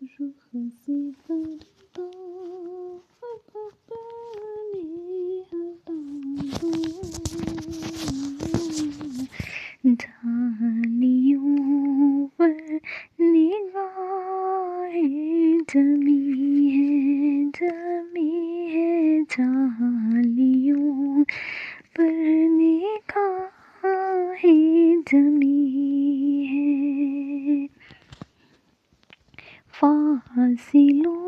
رخ سے پردہ اپنے ہٹا دو، جھالیوں پر نگاہیں جمی ہے جھالیوں پر نگاہیں جمی ہے، فاصلوں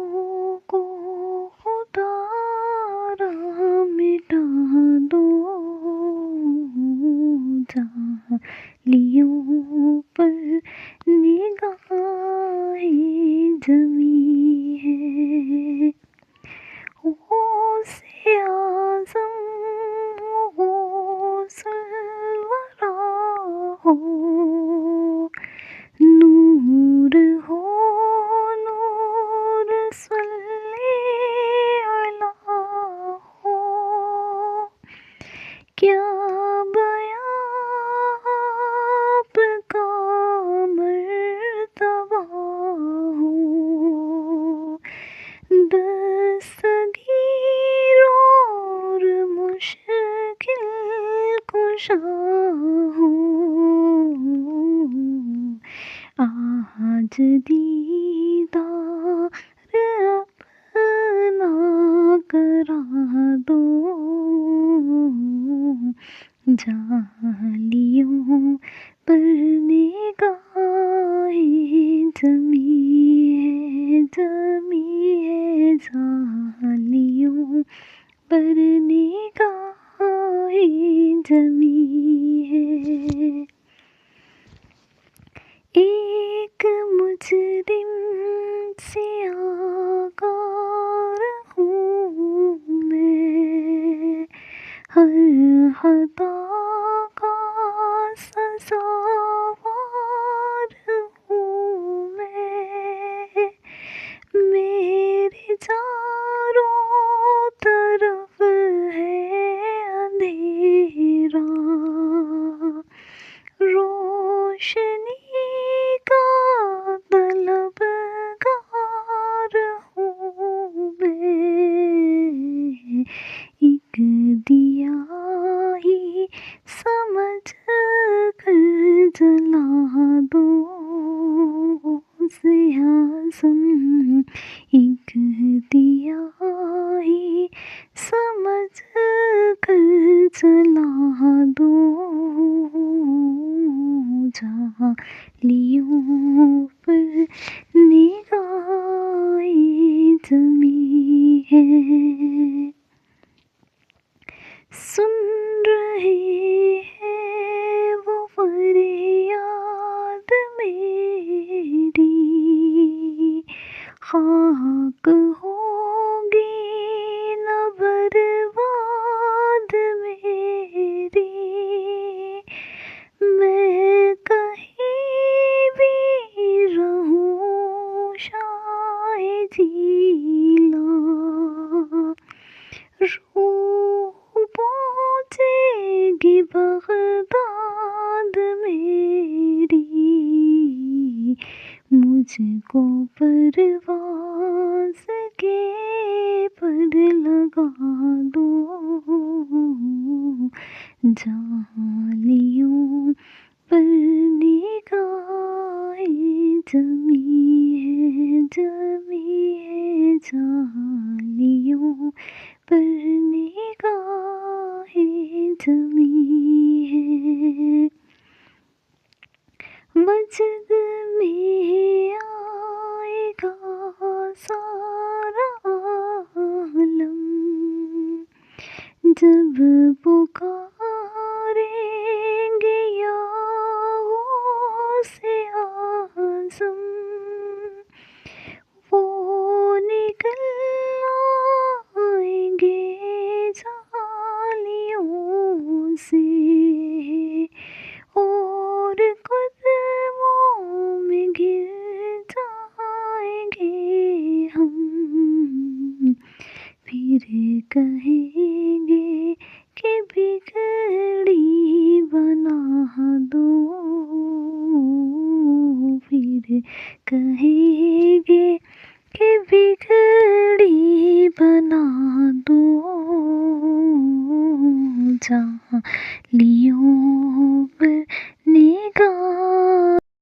کو خدا را مٹا دو، جھالیوں پر نگاہیں جمی ہے، غوث اعظم غوث الورا ہو، نور ہو نور صلی علیہ ہو، کیا بیاں آپ کا مرتبہ ہو، دستگیر اور مشکل کشا ہو، آج دیدار اپنا کرا دو، جھالیوں پر نگاہیں جمی ہے جھالیوں پر نگاہیں جمی ہے، ایک مجرم سیاہکار ہوں میں، ہر خطا کا سزاوار ہوں میں، میرے چاروں طرف ہے اندھیرا، روشنی کا طلبگار ہوں میں، ایک دیا ہی سمجھ کر جلا دو، غوث اعظم ایک دیا ہی سمجھ کر جلا دو، جھالیوں پر نگاہیں جمی ہے، سن رہے ہیں وہ فریاد میری، خاک ہوگی نہ برباد میری، میں کہیں بھی رہوں شاہ جیلاں، روح پہنچے گی بغداد میری، مجھ کو پرواز کے پر لگا دو، جھالیوں پر نگاہیں جمی ہے جھالیوں پر نگاہیں جمی ہے، مسجد میں آئے گا سارا عالم، جب پکاریں گے یا غوث اعظم، وہ نکل آئیں گے جھالیوں سے، اور قدموں میں گر جائیں گے ہم، پھر کہیں گے کہ بگڑی بنا دو، پھر کہیں گے جہاں لی